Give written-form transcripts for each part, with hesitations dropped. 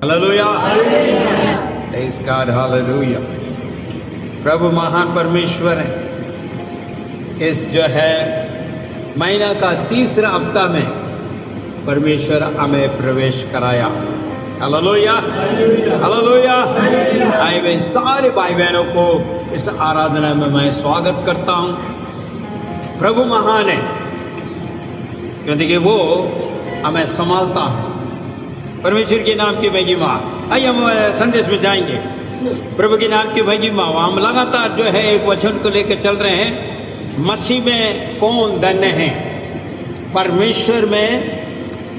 Hallelujah, praise God, hallelujah. प्रभु महान परमेश्वर है। इस जो है महीना का तीसरा हफ्ता में परमेश्वर हमें प्रवेश कराया। Hallelujah, hallelujah. आए हुए सारे भाई बहनों को इस आराधना में मैं स्वागत करता हूं। प्रभु महान है क्योंकि वो हमें संभालता है। परमेश्वर के नाम की महिमा। आइए हम संदेश में जाएंगे। प्रभु के नाम की महिमा। हम लगातार जो है एक वचन को लेकर चल रहे हैं। मसीह में कौन धन्य है? परमेश्वर में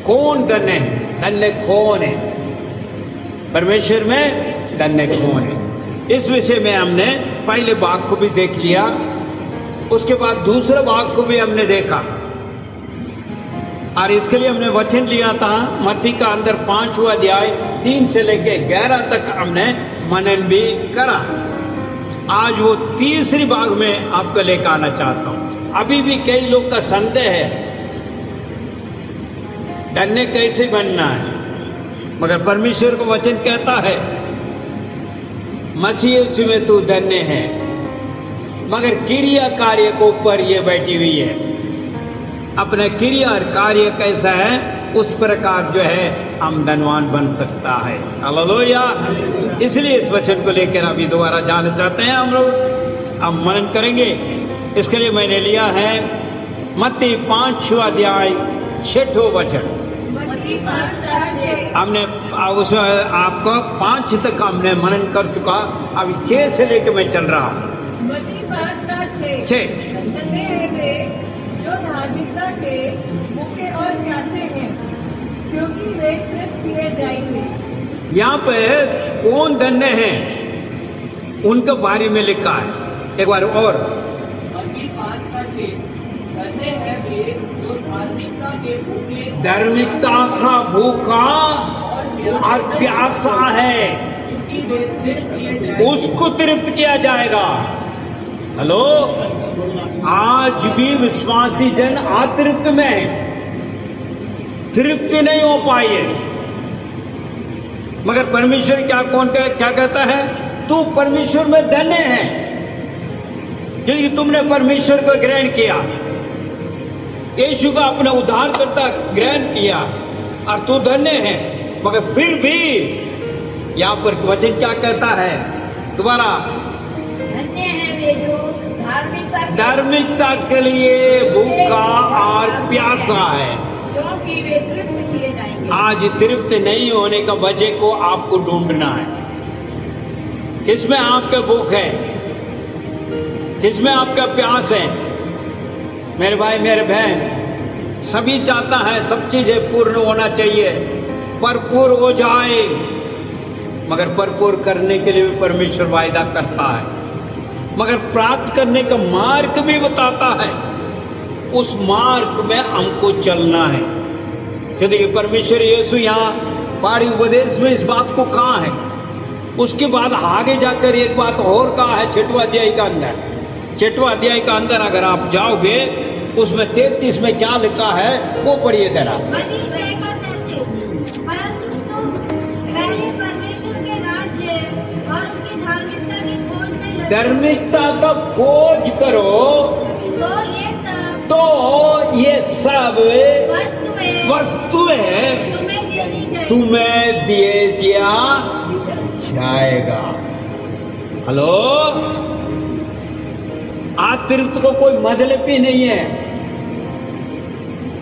कौन धन्य है? धन्य कौन है? परमेश्वर में धन्य कौन है? इस विषय में हमने पहले भाग को भी देख लिया, उसके बाद दूसरे भाग को भी हमने देखा और इसके लिए हमने वचन लिया था मत्ती का अंदर 5वां अध्याय 3 से लेके 11 तक हमने मनन भी करा। आज वो तीसरी भाग में आपको लेकर आना चाहता हूं। अभी भी कई लोग का संदेह है धन्य कैसे बनना है, मगर परमेश्वर को वचन कहता है मसीह यीशु में तू धन्य है, मगर क्रिया कार्य को ऊपर ये बैठी हुई है। अपने क्रिया और कार्य कैसा है उस प्रकार जो है हम धनवान बन सकता है। हालेलुया। इसलिए इस वचन को लेकर अभी दोबारा जानना चाहते हैं हम लोग। हम मनन करेंगे। इसके लिए मैंने लिया है मत्ती 5वां अध्याय 6वां वचन। हमने उसमें आपको 5 तक हमने मनन कर चुका, अभी 6 से लेकर मैं चल रहा हूँ। 6 जो धार्मिकता के भूखे और प्यासे हैं, क्योंकि वे तृप्त किए जाएंगे। यहाँ पे कौन धन्य है उनके बारे में लिखा है। एक बार और, धन्य है वे जो धार्मिकता के भूखे, धार्मिकता का भूखा और प्यासा है, क्योंकि वे तृप्त किए जाएंगे। उसको तृप्त किया जाएगा। हेलो, आज भी विश्वासी जन अतृप्त में है, तृप्त नहीं हो पाई है। मगर परमेश्वर क्या कहता है? तू परमेश्वर में धन्य है क्योंकि तुमने परमेश्वर को ग्रहण किया, यीशु का अपना उद्धारकर्ता ग्रहण किया और तू धन्य है। मगर फिर भी यहां पर वचन क्या कहता है? दोबारा, धन्य है वे जो धार्मिकता के लिए भूखा और प्यासा है, क्योंकि वे तृप्त किए जाएंगे। आज तृप्त नहीं होने का वजह को आपको ढूंढना है। किसमें आपका भूख है, किसमें आपका प्यास है? मेरे भाई मेरे बहन, सभी चाहता है सब चीजें पूर्ण होना चाहिए, भरपूर हो जाए, मगर भरपूर करने के लिए भी परमेश्वर वायदा करता है, मगर प्राप्त करने का मार्ग भी बताता है। उस मार्ग में हमको चलना है क्योंकि परमेश्वर यीशु यहाँ पारी उपदेश में इस बात को कहा है। उसके बाद आगे जाकर एक बात और कहा है 6वां अध्याय का अंदर। 6वां अध्याय का अंदर अगर आप जाओगे उसमें 33 में क्या लिखा है वो पढ़िए जरा। परंतु तुम पहले परमेश्वर के राज्य और उसकी धार्मिकता की खोज में लगे, धार्मिकता का खोज करो तो ये सब वस्तुएं तुम्हें दे दिया जाएगा। हेलो, अतृप्त को कोई मतलब ही नहीं है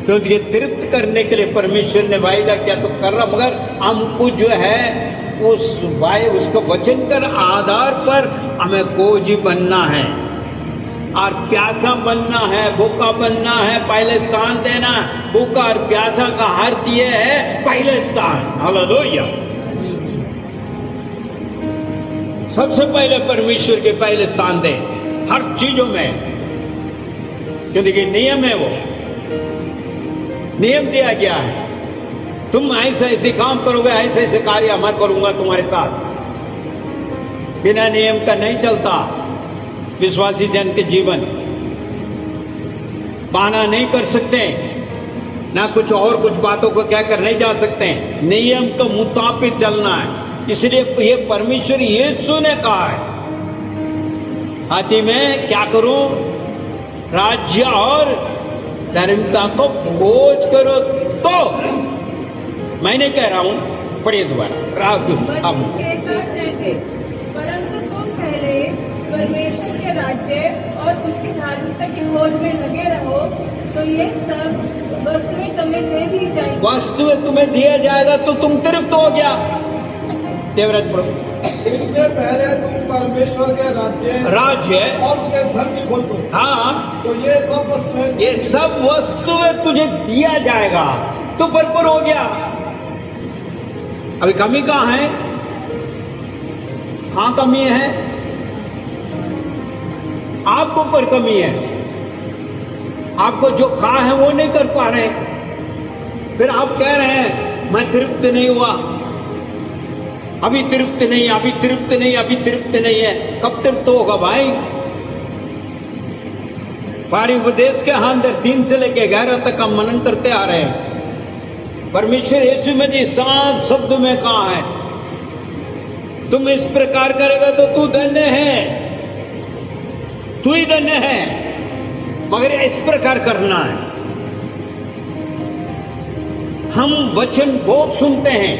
क्योंकि तृप्त करने के लिए परमेश्वर ने वायदा किया तो कर रहा, मगर हमको जो है उसका वचन कर आधार पर हमें खोजी बनना है और प्यासा बनना है, भूखा बनना है, पहले स्थान देना। भूखा और प्यासा का अर्थ ये है पहले स्थान। हालेलुया। सबसे पहले परमेश्वर के पहले स्थान दे हर चीजों में, क्योंकि नियम है, वो नियम दिया गया है। तुम ऐसे ऐसे काम करोगे, ऐसे ऐसे कार्य मैं करूंगा तुम्हारे साथ। बिना नियम का नहीं चलता विश्वासी जन के जीवन। बहाना नहीं कर सकते, ना कुछ और कुछ बातों को कहकर नहीं जा सकते हैं। नियम के मुताबिक चलना है। इसलिए ये परमेश्वर यीशु ने कहा है, आती मैं क्या करूं, राज्य और धार्मिकता को खोज करो। तो मैं नहीं कह रहा हूं, पढ़िए दोबारा। परंतु तुम पहले परमेश्वर के राज्य और उसकी धार्मिकता की खोज में लगे रहो, तो ये सब वस्तुएं तुम्हें दे दी जाएगी। वस्तुएं तुम्हें दिया जाएगा तो तुम तृप्त हो गया। देवराज पढ़ो। इससे पहले तुम परमेश्वर के राज्य और उसके धर्म की खोज करो। हाँ, तो ये सब वस्तुएं तुझे दिया जाएगा, तो भरपूर हो गया। अभी कमी कहाँ है? कहाँ कमी है? आपको ऊपर कमी है। आपको जो कहा है वो नहीं कर पा रहे, फिर आप कह रहे हैं मैं तृप्त नहीं हुआ, अभी तृप्त नहीं, अभी तृप्त नहीं, अभी तृप्त नहीं है। कब तृप्त होगा भाई? पारी उपदेश के अंदर 3 से लेके 11 तक हम मनन करते आ रहे हैं। परमेश्वर यीशु में जी 7 शब्द में कहा है, तुम इस प्रकार करेगा तो तू धन्य है, तू ही धन्य है, मगर इस प्रकार करना है। हम वचन बहुत सुनते हैं,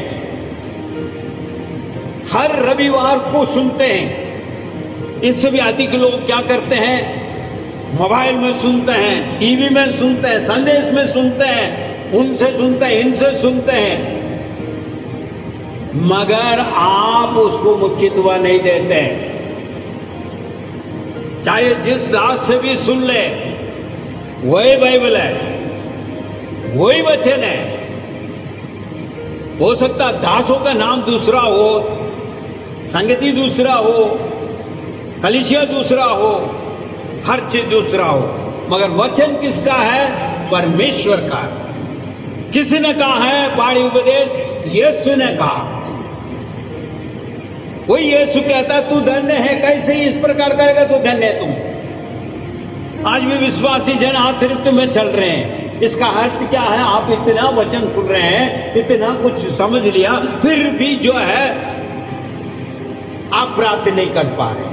हर रविवार को सुनते हैं। इससे भी अधिक लोग क्या करते हैं, मोबाइल में सुनते हैं, टीवी में सुनते हैं, संदेश में सुनते हैं, उनसे सुनते हैं, इनसे सुनते हैं, मगर आप उसको मुख्यत्व नहीं देते हैं। चाहे जिस दास से भी सुन ले, वही बाइबल है, वही वचन है। हो सकता दासों का नाम दूसरा हो, संगति दूसरा हो, कलीसिया दूसरा हो, हर चीज दूसरा हो, मगर वचन किसका है? परमेश्वर का। किसने कहा है बाणी उपदेश? यीशु ने कहा। वही यीशु कहता तू धन्य है, कैसे इस प्रकार करेगा तो धन्य है तुम। आज भी विश्वासी जन अतृप्त में चल रहे हैं। इसका अर्थ क्या है? आप इतना वचन सुन रहे हैं, इतना कुछ समझ लिया, फिर भी जो है आप प्राप्त नहीं कर पा रहे।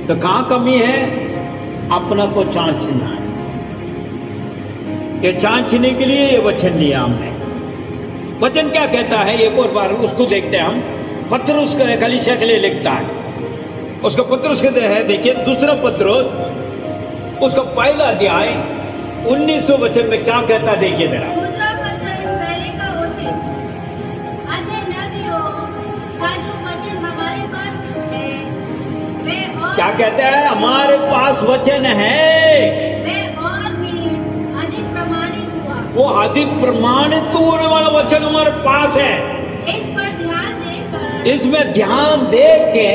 तो कहां कमी है? अपना को जांचना है। ये जांचने के लिए ये वचन लिया हमने। वचन क्या कहता है? एक और बार उसको देखते हैं हम। पत्रुस कलीसिया के लिए लिखता है, उसका पत्रुस कहते हैं, देखिए दूसरा पत्रुस उसका पहला अध्याय 19 वचन में क्या कहता है, देखिए जरा। दूसरा पत्र इस पहले का 19, अतः नबियों का जो वचन हमारे पास है वे और क्या कहता है? हमारे पास वचन है, वे और भी अधिक प्रमाणित हुआ। वो अधिक प्रमाणित होने वाला वचन हमारे पास है। इस पर ध्यान देकर इसमें ध्यान दे के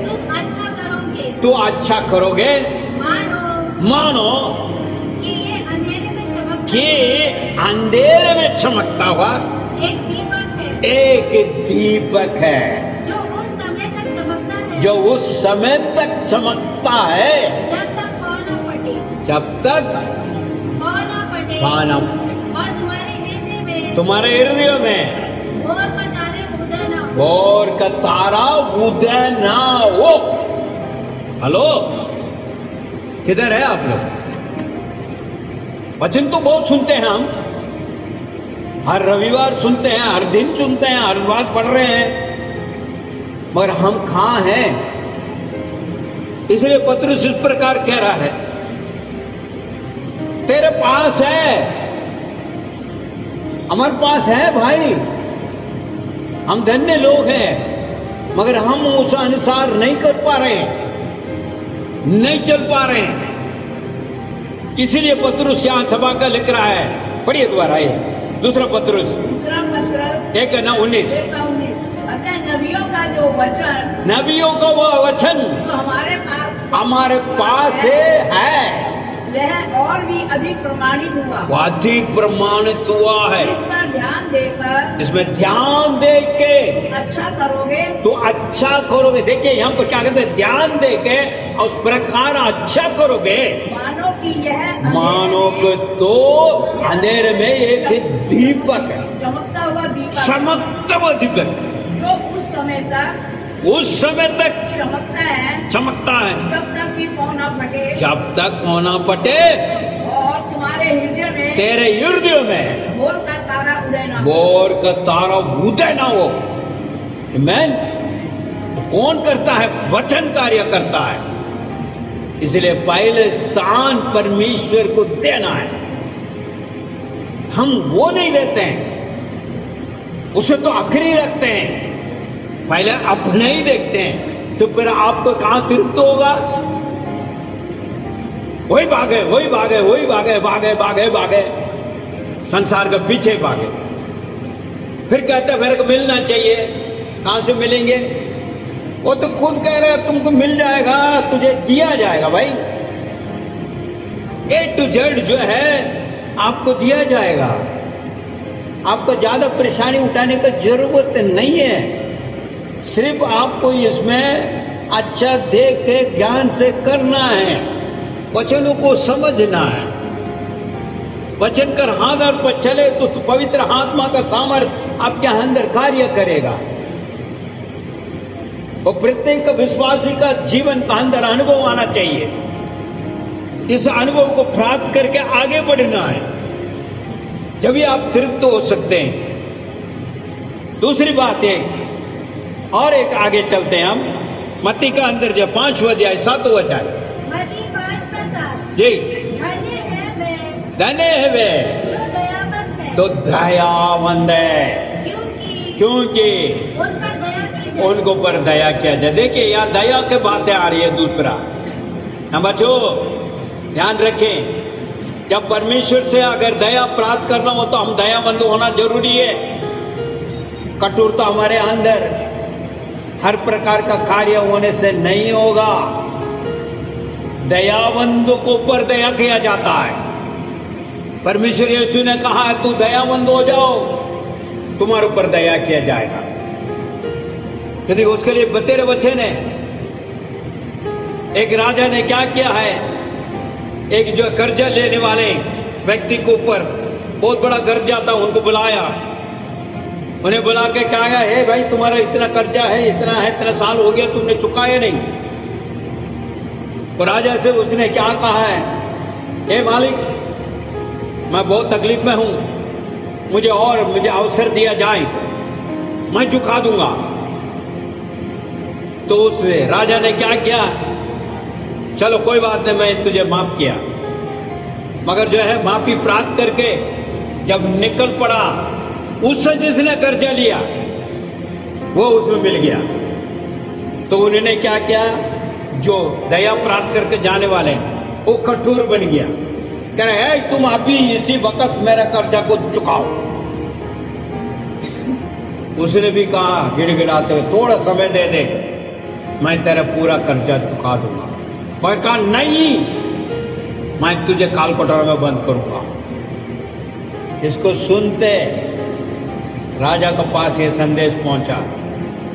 तुम अच्छा करोगे, तो अच्छा करोगे। मानो कि ये अंधेरे में चमकता कि अंधेरे में चमकता हुआ एक दीपक है, एक दीपक है, जो उस समय तक चमकता है, जो उस समय तक चमकता है, जब तक खौ न फटे, जब तक खौ न फटे, खाना और तुम्हारे हृदय में भोर का तारे उदय न हो। भोर का तारा उदय ना हो। हेलो, किधर है आप लोग? वचन तो बहुत सुनते हैं हम, हर रविवार सुनते हैं, हर दिन सुनते हैं, हर बार पढ़ रहे हैं, मगर हम कहां हैं? इसलिए पत्रुस इस प्रकार कह रहा है, तेरे पास है, हमारे पास है भाई, हम धन्य लोग हैं, मगर हम उस अनुसार नहीं कर पा रहे हैं, नहीं चल पा रहे हैं। इसीलिए पत्रुस यहां सभा का लिख रहा है, पढ़िए दोबारा ये दूसरा पत्रुस दूसरा पत्र 1:19। अतः नबियों का जो वचन, नबियों का वो वचन जो हमारे पास है, वह और भी अधिक प्रमाणित हुआ। वो अधिक प्रमाणित हुआ है। इस पर ध्यान देकर, इसमें ध्यान दे के अच्छा करोगे तो अच्छा करोगे। देखिए यहाँ पर क्या कहते हैं, ध्यान दे के और उस प्रकार अच्छा करोगे, मानो कि यह मानो कि तो अंधेरे में एक दीपक है, चमकता हुआ दीपक, चमकता हुआ दीपक, जो उस समय तक चमकता है जब तक कि पौ न फटे, जब तक पौ न फटे और तुम्हारे हृदय में, तेरे हृदय में भोर का तारा उदय न हो। भोर का तारा उदय ना हो। आमीन। कौन करता है? वचन कार्य करता है। इसलिए पहले स्थान परमेश्वर को देना है। हम वो नहीं देते हैं, उसे तो आखिरी रखते हैं, पहले अपने ही देखते हैं, तो फिर आपको कहां तृप्त होगा? वही भागे वही भागे वही भागे भागे भागे भागे संसार के पीछे भागे। फिर कहते मेरे को मिलना चाहिए। कहां से मिलेंगे? वो तो खुद कह रहे हैं तुमको मिल जाएगा, तुझे दिया जाएगा। भाई A to Z जो है आपको दिया जाएगा। आपको ज्यादा परेशानी उठाने की जरूरत नहीं है। सिर्फ आपको इसमें अच्छा देख के ज्ञान से करना है, वचनों को समझना है। वचन कर हाथ पर चले तो पवित्र आत्मा का सामर्थ्य आपके अंदर कार्य करेगा। और प्रत्येक विश्वासी का जीवन का अंदर अनुभव आना चाहिए। इस अनुभव को प्राप्त करके आगे बढ़ना है, जब आप तृप्त हो सकते हैं। दूसरी बात है, और एक आगे चलते हैं हम मत्ती का अंदर जब 5वां अध्याय 7वां वचन, मत्ती 5:7 जी, धन्य है वे जो दयावंत है, तो दयावंत है, क्योंकि उन पर दया की जाए। उनको पर दया किया जाए। देखिए यहाँ दया के बातें आ रही है। दूसरा हम बच्चों ध्यान रखें, जब परमेश्वर से अगर दया प्राप्त करना हो तो हम दयावंत होना जरूरी है। कठोरता हमारे अंदर हर प्रकार का कार्य होने से नहीं होगा। दयावंतों को पर दया किया जाता है। परमेश्वर यीशु ने कहा है तू दयावंत हो जाओ, तुम्हारे ऊपर दया किया जाएगा। यदि उसके लिए बतेरे वचन है। एक राजा ने क्या किया है, एक जो कर्जा लेने वाले व्यक्ति के ऊपर बहुत बड़ा कर्जा था, उनको बुलाया। उन्हें बुला के कहा गया, हे भाई तुम्हारा इतना कर्जा है, इतना साल हो गया तुमने चुकाया नहीं। तो राजा से उसने क्या कहा है, हे मालिक मैं बहुत तकलीफ में हूं, मुझे अवसर दिया जाए, मैं चुका दूंगा। तो उस राजा ने क्या किया, चलो कोई बात नहीं, मैं तुझे माफ किया। मगर जो है माफी प्राप्त करके जब निकल पड़ा, उससे जिसने कर्जा लिया वो उसमें मिल गया। तो उन्होंने क्या किया, जो दया प्राप्त करके जाने वाले वो कठोर बन गया, कह रहे हैं तुम अभी इसी वक्त मेरा कर्जा को चुकाओ। उसने भी कहा गिड़गिड़ाते हुए, थोड़ा समय दे दे, मैं तेरा पूरा कर्जा चुका दूंगा। पर कहा नहीं, मैं तुझे काल कोठरी में बंद करूंगा। इसको सुनते राजा के पास ये संदेश पहुंचा,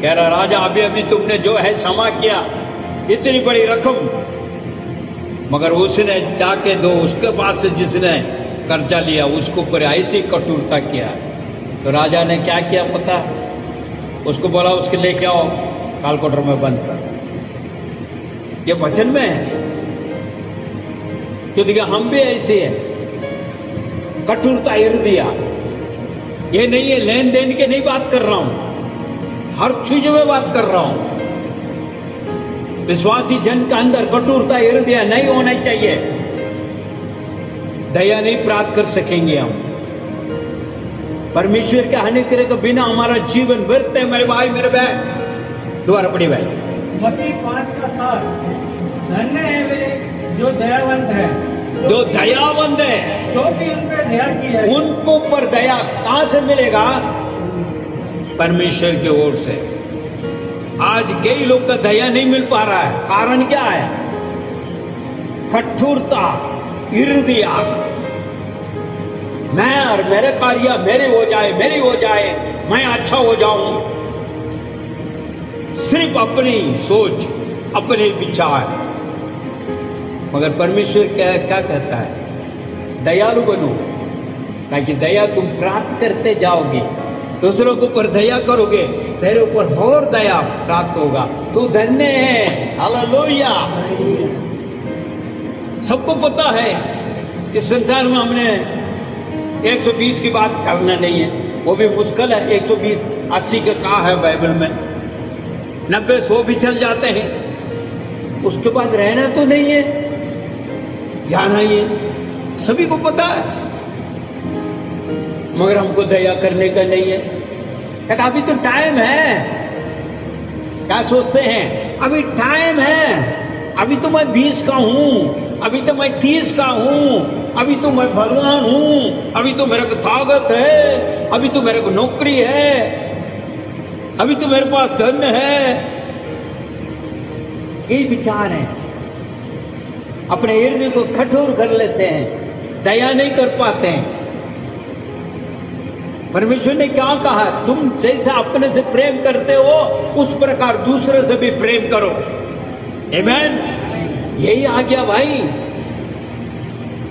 कह रहा राजा अभी अभी तुमने जो है क्षमा किया, इतनी बड़ी रकम, मगर उसने जाके दो उसके पास से जिसने कर्जा लिया उसको ऊपर ऐसी कठोरता किया। तो राजा ने क्या किया पता, उसको बोला उसके लेके आओ, काल कोठरी में बंद कर। ये वचन में है। तो देखिए हम भी ऐसे हैं, कठोरता हृदय। ये नहीं है लेन देन के नहीं बात कर रहा हूं, हर चीज में बात कर रहा हूं। विश्वासी जन का अंदर कठोरता हृदय नहीं होना चाहिए। दया नहीं प्राप्त कर सकेंगे हम। परमेश्वर के अनुग्रह के बिना हमारा जीवन व्यर्थ है मेरे भाई मेरे बहन। दोबारा पढ़ी भाई, मत्ती 5:7, धन्य है वे जो दयावंत है, जो दयावंत है, जो भी उन पर दया की है। उनको पर दया कहां से मिलेगा? परमेश्वर की ओर से। आज कई लोग का दया नहीं मिल पा रहा है, कारण क्या है? कठोरता, इर्दिया, मैं और मेरे कार्य मेरे हो जाए, मेरी हो जाए, मैं अच्छा हो जाऊं, सिर्फ अपनी सोच, अपने विचार। मगर परमेश्वर क्या कहता है? दयालु बनो, ताकि दया तुम प्राप्त करते जाओगे, दूसरों के ऊपर दया करोगे, तेरे ऊपर और दया प्राप्त होगा, तू धन्य है। हालेलुया। सबको पता है इस संसार में हमने 120 की बात करना नहीं है, वो भी मुश्किल है। 120 80 का कहा है बाइबल में, 90 100 भी चल जाते हैं, उसके बाद रहना तो नहीं है, जाना ही है, सभी को पता है। मगर हमको दया करने का नहीं है। कहता अभी तो टाइम है। क्या सोचते हैं? अभी टाइम है, अभी तो मैं 20 का हूं, अभी तो मैं 30 का हूं, अभी तो मैं भगवान हूं, अभी तो मेरे को ताकत है, अभी तो मेरे को नौकरी है, अभी तो मेरे पास धन है। यही विचार है। अपने हृदय को कठोर कर लेते हैं, दया नहीं कर पाते हैं। परमेश्वर ने क्या कहा? तुम जैसा अपने से प्रेम करते हो उस प्रकार दूसरे से भी प्रेम करो। आमीन। यही आज्ञा भाई,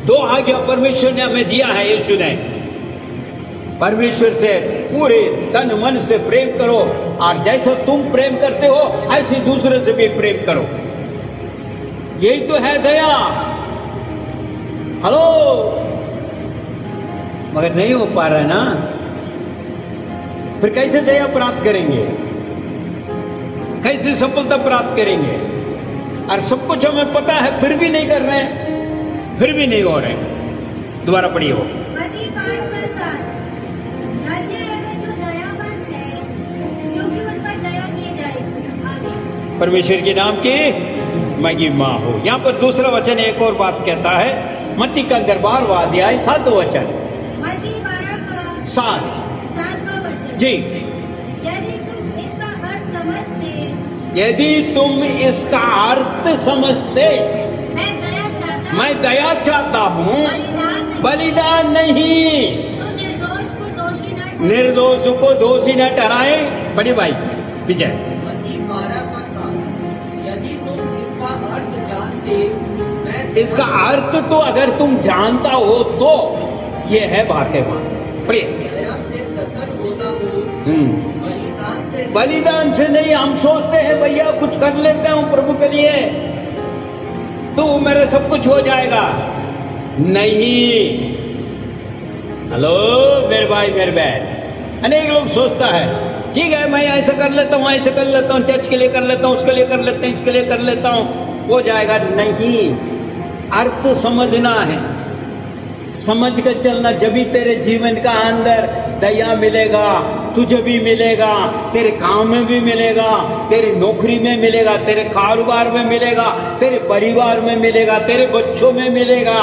2 आज्ञा परमेश्वर ने हमें दिया है। यीशु ने परमेश्वर से पूरे तन मन से प्रेम करो, और जैसा तुम प्रेम करते हो ऐसे दूसरे से भी प्रेम करो। यही तो है दया। हेलो, मगर नहीं हो पा रहा ना, फिर कैसे दया प्राप्त करेंगे? कैसे सफलता प्राप्त करेंगे? और सब कुछ हमें पता है, फिर भी नहीं कर रहे हैं, फिर भी नहीं हो रहे। दोबारा पढ़िए वो मत्ती 5:7, धन्य है वे जो दयावान है, क्योंकि उन पर दया की जाएगी। आगे परमेश्वर के नाम की महिमा हो। यहाँ पर दूसरा वचन एक और बात कहता है, मत्ती का 12वां अध्याय 7वां वचन। मत्ती 12 का 7वां वचन। जी, यदि तुम इसका अर्थ समझते, यदि तुम इसका अर्थ समझते, मैं दया चाहता हूँ, बलिदान नहीं, तो निर्दोष को दोषी न ठहराए। बड़ी भाई विजय, मत्ती 12 का 7, यदि तुम इसका अर्थ जानते, इसका अर्थ तो अगर तुम जानता हो तो ये है बातें मान प्रिय। दया से प्रसन्न होता हो, बलिदान से नहीं। हम सोचते हैं भैया कुछ कर लेता हूं प्रभु के लिए तो मेरा सब कुछ हो जाएगा। नहीं। हेलो मेरे भाई मेरे बहन, अनेक लोग सोचता है ठीक है मैं ऐसा कर लेता हूं, ऐसा कर लेता हूं, चर्च के लिए कर लेता हूं, उसके लिए कर लेते हैं, इसके लिए कर लेता हूं, हो जाएगा। नहीं, अर्थ समझना है, समझ कर चलना। जब भी तेरे जीवन का अंदर दया मिलेगा, तुझे भी मिलेगा, तेरे काम में भी मिलेगा, तेरी नौकरी में मिलेगा, तेरे कारोबार में मिलेगा, तेरे परिवार में मिलेगा, तेरे बच्चों में मिलेगा।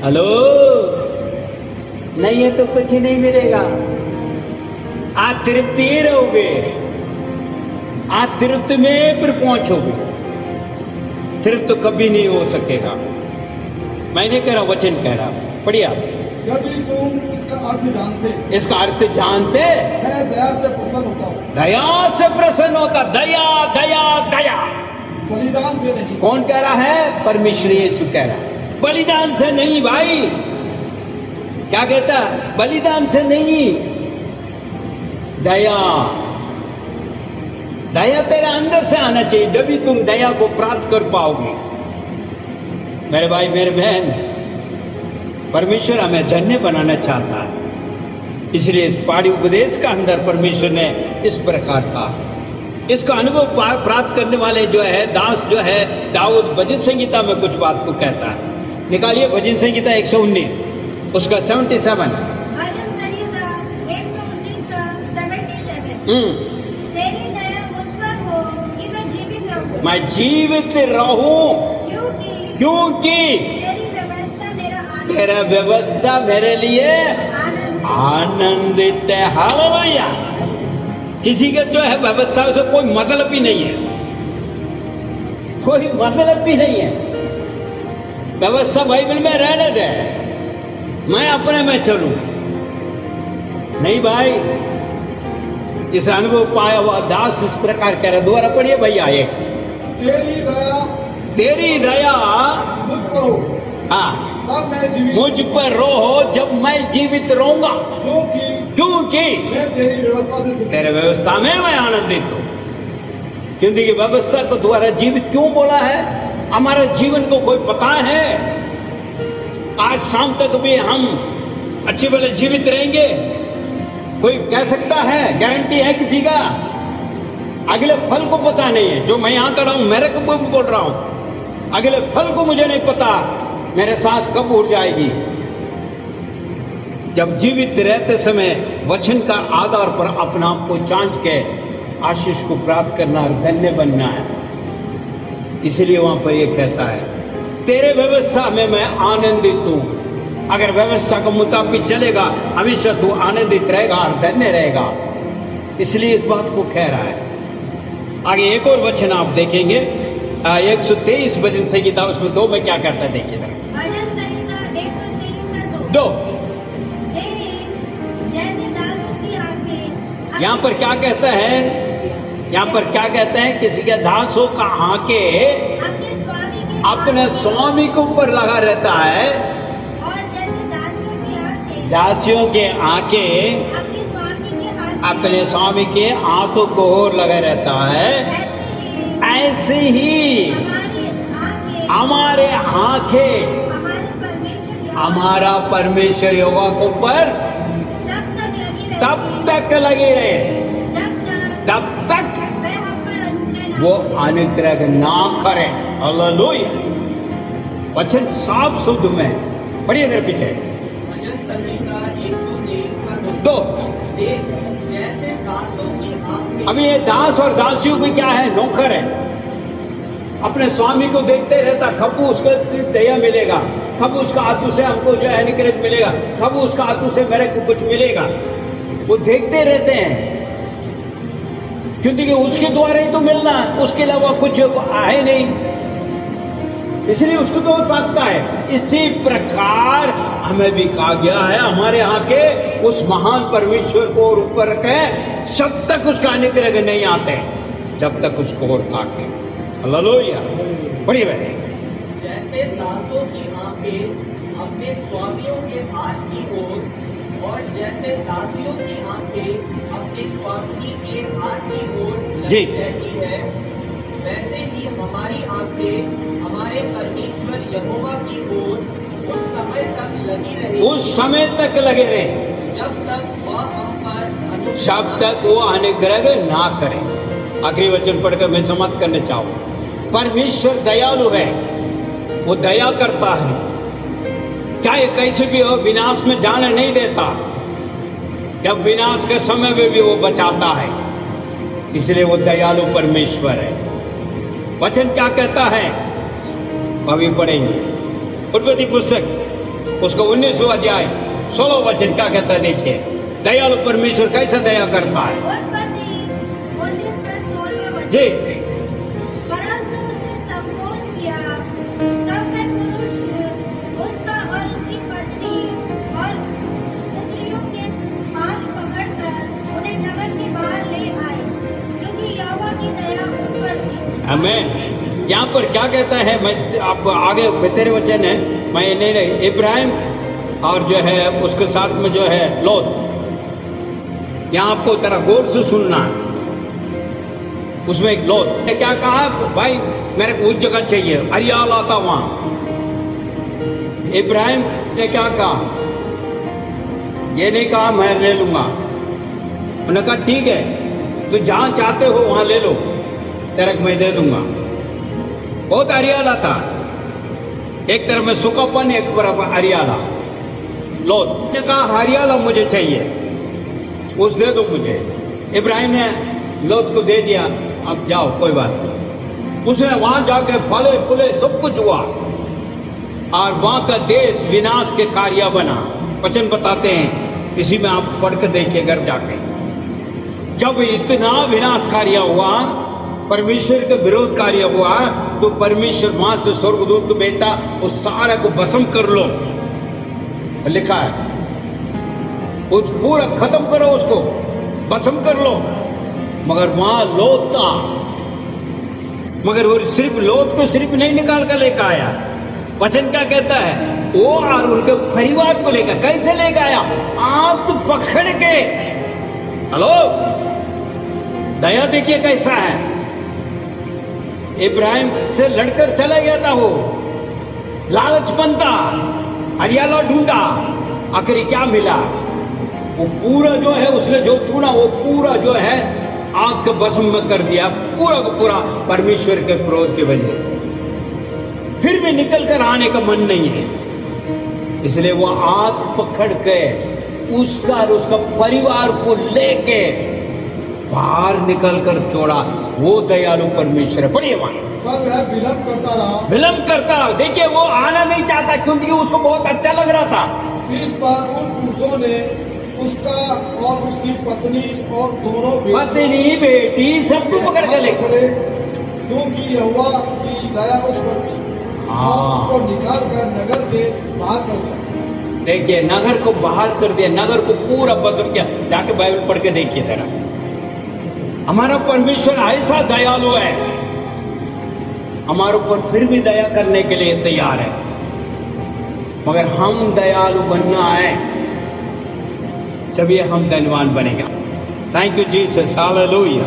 हेलो, नहीं है तो कुछ ही नहीं मिलेगा। आप तृप्ति रहोगे, आप तृप्त में फिर पहुंचोगे, तृप्त तो कभी नहीं हो सकेगा। मैं नहीं कह रहा, वचन कह रहा। पढ़िए आप। यदि तुम इसका अर्थ जानते, इसका अर्थ जानते, मैं दया से प्रसन्न होता हूँ। दया से प्रसन्न होता। दया दया दया, बलिदान से नहीं। कौन कह रहा है? परमेश्वर यीशु कह रहा है, बलिदान से नहीं भाई। क्या कहता? बलिदान से नहीं, दया। दया तेरे अंदर से आना चाहिए, जब भी तुम दया को प्राप्त कर पाओगे। मेरे भाई मेरे बहन, परमेश्वर हमें धन्य बनाना चाहता है, इसलिए इस पाड़ी उपदेश का अंदर परमेश्वर ने इस प्रकार का इसका अनुभव प्राप्त करने वाले जो है दास जो है दाऊद भजन संगीता में कुछ बात को कहता है। निकालिए भजन संगीता 119 उसका 77। भजन संगीता 119 का 77। तेरी दया मुझ पर हो कि मैं जीवित रहूं। मैं जीवित रहूं क्योंकि तेरा व्यवस्था मेरे लिए आनंदित है। हालेलुया। किसी के जो है व्यवस्था से कोई मतलब ही नहीं है, कोई मतलब भी नहीं है। व्यवस्था बाइबल में रहने दे, मैं अपने में चलूं। नहीं भाई, इस अनुभव पाया हुआ दास इस प्रकार कह रहा, दोबारा पढ़िए भैया ये, तेरी दया मुझ पर हो, हाँ तब मैं जीवित, मुझ पर रहो जब मैं जीवित रहूंगा, क्योंकि मैं तेरी व्यवस्था से सुखी। तेरे व्यवस्था में मैं आनंदित हूं। क्योंकि व्यवस्था को द्वारा जीवित क्यों बोला है? हमारे जीवन को कोई पता है आज शाम तक भी हम अच्छे भले जीवित रहेंगे? कोई कह सकता है? गारंटी है किसी का? अगले फल को पता नहीं है। जो मैं यहां खड़ा हूं, मेरे को बोल रहा हूं, अगले फल को मुझे नहीं पता, मेरे सांस कब उड़ जाएगी। जब जीवित रहते समय वचन का आधार पर अपना आप को जांच के आशीष को प्राप्त करना और धन्य बनना है। इसलिए वहां पर यह कहता है, तेरे व्यवस्था में मैं आनंदित हूं। अगर व्यवस्था के मुताबिक चलेगा, हमेशा तू आनंदित रहेगा और धन्य रहेगा। इसलिए इस बात को कह रहा है। आगे एक और वचन आप देखेंगे, 123 भजन संहिता, उसमें 2 में क्या कहता है, देखिए जरा। भजन संहिता 123 का 2 जैसे दासों की आंखें, यहां पर क्या कहता है? यहां पर क्या कहते हैं? किसी के दासों का आंखें अपने स्वामी के ऊपर लगा रहता है, और जैसे दासियों की आंखें, दासियों के आंखें अपने स्वामी के हाथ, अपने स्वामी के हाथों को ओर लगा रहता है, ऐसे ही हमारे आंखें हमारा परमेश्वर यहोवा के ऊपर तब तक लगी रहे तब तक वो अनुग्रह ना करे। हालेलुया। वचन साफ शब्द में पढ़िए इधर पीछे। भजन संहिता 123 का 2 देख, जैसे दासों की आंखें, अभी ये दास और दासियों की क्या है? नौकर है। अपने स्वामी को देखते रहता, कब उसको दया मिलेगा, कब उसका हाथों से हमको जो है अनुग्रह मिलेगा, कब उसका हाथों से मेरे को कुछ मिलेगा, वो देखते रहते हैं। क्योंकि उसके द्वारा ही तो मिलना है, उसके अलावा कुछ है नहीं, इसलिए उसको तो ताकता है। इसी प्रकार हमें भी कहा गया है, हमारे यहाँ के उस महान परमेश्वर को और ऊपर रखे, जब तक उसका अनुग्रह नहीं आते, जब तक उसको और ताके। हालेलुया। बड़ी बहन, जैसे दासों की आंखें अपने स्वामियों के हाथ की ओर, और जैसे दासियों की आंखें अपने स्वामी के हाथ की ओर जी। लगी रहती है, वैसे ही हमारी आंखें हमारे परमेश्वर यहोवा की ओर उस समय तक लगी रहे, उस समय तक लगे रहे जब तक वह हम पर अनुग्रह जब तक वो अनुग्रह ना करे। आखिरी वचन पढ़कर मैं समाप्त करने चाहूँ। परमेश्वर दयालु है, वो दया करता है, चाहे कैसे भी हो, विनाश में जाने नहीं देता। जब विनाश के समय में भी वो बचाता है, इसलिए वो दयालु परमेश्वर है। वचन क्या कहता है अभी पढ़ेंगे। उत्पत्ति पुस्तक उसका 19वां अध्याय 16 वचन क्या कहता है, देखिए। दयालु परमेश्वर कैसे दया करता है। उत्पत्ति 19 का 16वां वचन। जी। परंतु उसने संकोच किया, तब वह पुरुष उसका और उसकी पत्नी और पुत्रियों के हाथ पकड़कर उन्हें नगर के बाहर ले आए, क्योंकि यहोवा की दया उस पर थी। हमें यहाँ पर क्या कहता है, मैं आप आगे बेहतर वचन है, मैं नहीं इब्राहिम और जो है उसके साथ में जो है लोत, यहाँ आपको जरा गौर से सुनना है। उसमें एक लोत ने क्या कहा, भाई मेरे को उस जगह चाहिए, हरियाल आता वहां। इब्राहिम ने क्या कहा, ये नहीं कहा मैं ले लूंगा। उन्होंने कहा ठीक है, तो जहां चाहते हो वहां ले लो, तेरे को मैं दे दूंगा। बहुत हरियाला था, एक तरफ में सूखापन, एक तरफ हरियाला। लोत ने कहा हरियाला मुझे चाहिए, उस दे दो मुझे। इब्राहिम ने लोत को दे दिया, अब जाओ कोई बात नहीं। उसने वहां जाके फले फूले सब कुछ हुआ, और वहां का देश विनाश के कार्य बना। वचन बताते हैं, इसी में आप पढ़ के देखिए घर जाके। जब इतना विनाश कार्य हुआ, परमेश्वर के विरोध कार्य हुआ तो परमेश्वर वहां से स्वर्गदूत को भेजता, उस सारे को भस्म कर लो, लिखा है, उस पूरा खत्म करो, उसको भस्म कर लो। मगर वहां लोथ था, मगर वो सिर्फ लोथ को सिर्फ नहीं निकाल कर लेकर आया। वचन क्या कहता है, वो और उनके परिवार को लेकर कैसे लेकर आया, आंत पकड़ के। हेलो, दया देखिए कैसा है। इब्राहिम से लड़कर चला गया था वो, लालचपन था, हरियाला ढूंढा, आखिर क्या मिला, वो पूरा जो है उसने जो चुना वो पूरा जो है आग के भस्म में कर दिया, पूरा का पूरा परमेश्वर के क्रोध की वजह से। फिर भी निकल कर आने का मन नहीं है, इसलिए वो आग पकड़ के उसका और उसका परिवार को लेके बाहर निकल कर छोड़ा। वो दयालु परमेश्वर है। पढ़िए वहां, पर वह विलंब करता रहा। विलंब करता रहा। देखिए वो आना नहीं चाहता क्योंकि उसको बहुत अच्छा लग रहा था। इस पर उन पुरुषों ने उसका और उसकी पत्नी और दोनों पत्नी बेटी सबको पकड़ के लेकर, क्योंकि यहोवा की दया उस पर थी, और उसको निकाल कर नगर के बाहर कर दिया। देखिए नगर को बाहर कर दिया, नगर को पूरा भस्म किया। जाके बाइबल पढ़ के देखिए जरा, हमारा परमेश्वर ऐसा दयालु है, हमारे ऊपर फिर भी दया करने के लिए तैयार है, मगर हम दयालु बनना है, जब ये हम धनवान बनेगा। Thank you Jesus, hallelujah.